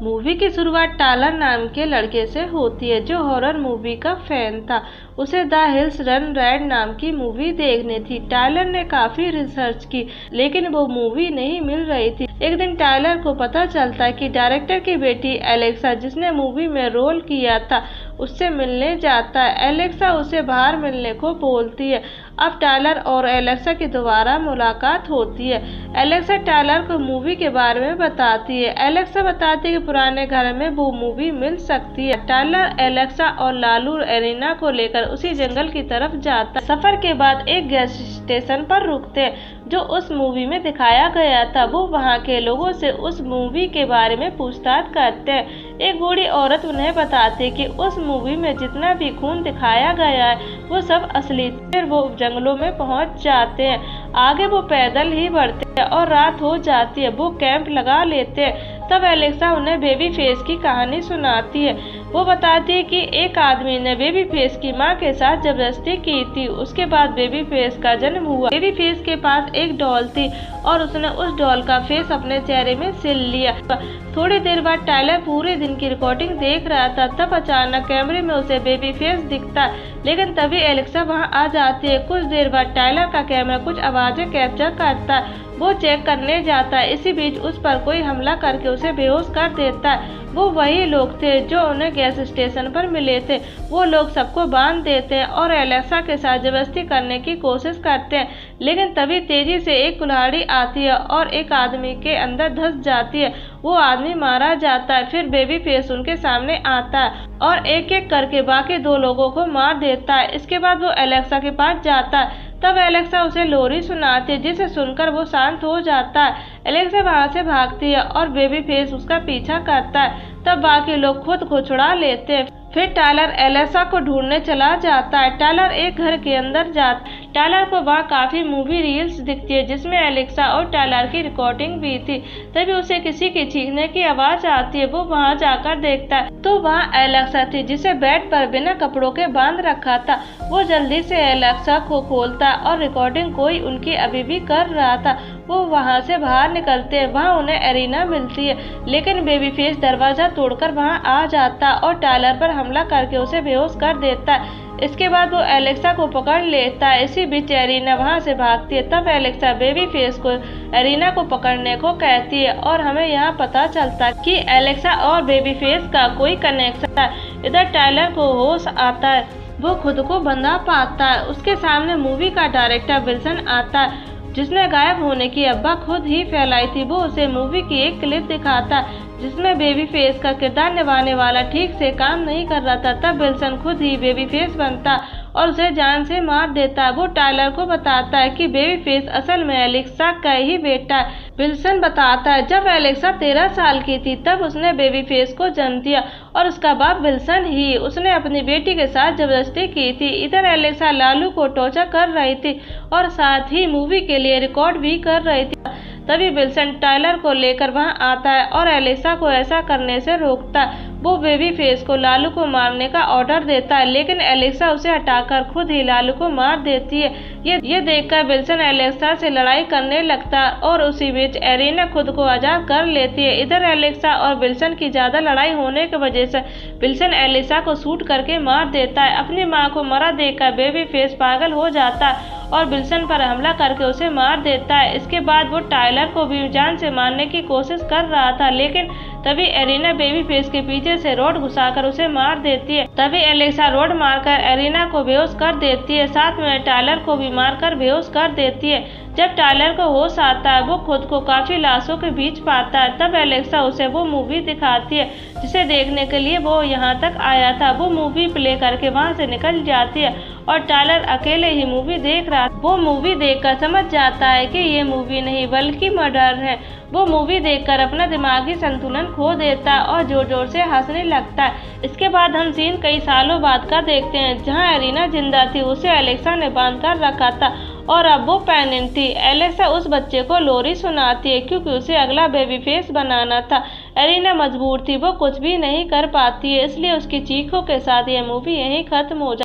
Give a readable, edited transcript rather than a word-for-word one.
Movie की शुरुआत taller नाम के लड़के से होती है जो हॉरर मूवी का फैन था। उसे द हिल्स रन रेड नाम की मूवी देखनी थी। टाइलर ने काफी रिसर्च की लेकिन वो मूवी नहीं मिल रही थी। एक दिन टाइलर को पता चलता है कि डायरेक्टर की बेटी एलेक्सा जिसने मूवी में रोल किया था उससे मिलने जाता है। एलेक्सा उसे बाहर मिलने को बोलती है। अब टाइलर और एलेक्सा की दोबारा मुलाकात होती है। एलेक्सा टाइलर को मूवी के बारे में बताती है। एलेक्सा बताती है कि पुराने घर में वो मूवी मिल सकती है। टाइलर एलेक्सा और लालू एरिना को लेकर उसी जंगल की तरफ जाता है। सफर के बाद एक गैस स्टेशन पर रुकते जो उस मूवी में दिखाया गया था। वो वहाँ के लोगों से उस मूवी के बारे में पूछताछ करते हैं। एक बूढ़ी औरत उन्हें बताती है कि उस मूवी में जितना भी खून दिखाया गया है वो सब असली। फिर वो जंगलों में पहुँच जाते हैं। आगे वो पैदल ही बढ़ते हैं और रात हो जाती है। वो कैंप लगा लेते हैं। तब एलेक्सा उन्हें बेबी फेस की कहानी सुनाती है। वो बताती है कि एक आदमी ने बेबी फेस की मां के साथ जबरदस्ती की थी। उसके बाद बेबी फेस का जन्म हुआ। बेबी फेस के पास एक डॉल थी और उसने उस डॉल का फेस अपने चेहरे में सिल लिया। थोड़ी देर बाद टाइलर पूरे दिन की रिकॉर्डिंग देख रहा था। तब अचानक कैमरे में उसे बेबी फेस दिखता है लेकिन तभी एलेक्सा वहां आ जाती है। कुछ देर बाद टाइलर का कैमरा कुछ आवाजें कैप्चर करता है। वो चेक करने जाता है। इसी बीच उस पर कोई हमला करके उसे बेहोश कर देता है। वो वही लोग थे जो उन्हें गैस स्टेशन पर मिले थे। वो लोग सबको बांध देते हैं और एलेक्सा के साथ जबरदस्ती करने की कोशिश करते हैं लेकिन तभी तेजी से एक कुल्हाड़ी आती है और एक आदमी के अंदर धंस जाती है। वो आदमी मारा जाता है। फिर बेबी फेस उनके सामने आता है और एक एक करके बाकी दो लोगों को मार देता है। इसके बाद वो एलेक्सा के पास जाता है। तब एलेक्सा उसे लोरी सुनाती है जिसे सुनकर वो शांत हो जाता है। एलेक्सा वहां से भागती है और बेबी फेस उसका पीछा करता है। तब बाकी लोग खुद को छुड़ा लेते हैं। फिर टाइलर एलेक्सा को ढूंढने चला जाता है। टाइलर एक घर के अंदर जाता है। टाइलर को वहाँ काफी मूवी रील्स दिखती है जिसमें एलेक्सा और टाइलर की रिकॉर्डिंग भी थी। तभी उसे किसी की चीखने की आवाज आती है। वो वहाँ जाकर देखता है तो वहाँ एलेक्सा थी जिसे बेड पर बिना कपड़ों के बांध रखा था। वो जल्दी से एलेक्सा को खोलता है और रिकॉर्डिंग कोई उनकी अभी भी कर रहा था। वो वहाँ से बाहर निकलते हैं। वहाँ उन्हें एरिना मिलती है लेकिन बेबी फेस दरवाजा तोड़कर वहाँ आ जाता और टाइलर पर हमला करके उसे बेहोश कर देता है। इसके बाद वो एलेक्सा को पकड़ लेता है। इसी बीच एरिना वहाँ से भागती है। तब एलेक्सा बेबी फेस को एरिना को पकड़ने को कहती है और हमें यहाँ पता चलता है कि एलेक्सा और बेबी फेस का कोई कनेक्शन है। इधर टाइलर को होश आता है। वो खुद को बंधा पाता है। उसके सामने मूवी का डायरेक्टर विल्सन आता है जिसने गायब होने की अफवाह खुद ही फैलाई थी। वो उसे मूवी की एक क्लिप दिखाता है जिसमें बेबी फेस का किरदार निभाने वाला ठीक से काम नहीं कर रहा था। तब विल्सन खुद ही बेबी फेस बनता और उसे जान से मार देता है। वो टाइलर को बताता है कि बेबी फेस असल में एलेक्सा का ही बेटा है। विल्सन बताता है जब एलेक्सा 13 साल की थी तब उसने बेबी फेस को जन्म दिया और उसका बाप विल्सन ही उसने अपनी बेटी के साथ जबरदस्ती की थी। इधर एलेक्सा लालू को टॉर्चर कर रही थी और साथ ही मूवी के लिए रिकॉर्ड भी कर रही थी। तभी विल्सन टाइलर को लेकर वहां आता है और एलेक्सा को ऐसा करने से रोकता है। वो बेबी फेस को लालू को मारने का ऑर्डर देता है लेकिन एलेक्सा उसे हटाकर खुद ही लालू को मार देती है। ये देखकर विल्सन एलेक्सा से लड़ाई करने लगता है और उसी बीच एरिना खुद को आजाद कर लेती है। इधर एलेक्सा और विल्सन की ज्यादा लड़ाई होने की वजह से विल्सन एलेक्सा को शूट करके मार देता है। अपनी माँ को मरा देखकर बेबी फेस पागल हो जाता है और विल्सन पर हमला करके उसे मार देता है। इसके बाद वो टाइलर को भी जान से मारने की कोशिश कर रहा था लेकिन तभी एरिना बेबी फेस के पीछे से रोड घुसाकर उसे मार देती है। तभी एलेक्सा रोड मारकर एरिना को बेहोश कर देती है। साथ में टाइलर को भी मारकर बेहोश कर देती है। जब टाइलर को होश आता है वो खुद को काफी लाशों के बीच पाता है। तब एलेक्सा उसे वो मूवी दिखाती है जिसे देखने के लिए वो यहाँ तक आया था। वो मूवी प्ले करके वहाँ से निकल जाती है और टाइलर अकेले ही मूवी देख रहा। वो मूवी देखकर समझ जाता है कि ये मूवी नहीं बल्कि मर्डर है। वो मूवी देखकर अपना दिमागी संतुलन खो देता है और जोर जोर से हंसने लगता है। इसके बाद हम सीन कई सालों बाद का देखते हैं जहाँ एरिना जिंदा थी। उसे एलेक्सा ने बांध कर रखा था और अब वो प्रेग्नेंट थी। एलेक्सा उस बच्चे को लोरी सुनाती है क्योंकि उसे अगला बेबी फेस बनाना था। एरिना मजबूर थी। वो कुछ भी नहीं कर पाती है इसलिए उसकी चीखों के साथ ये मूवी यहीं खत्म हो जाती है।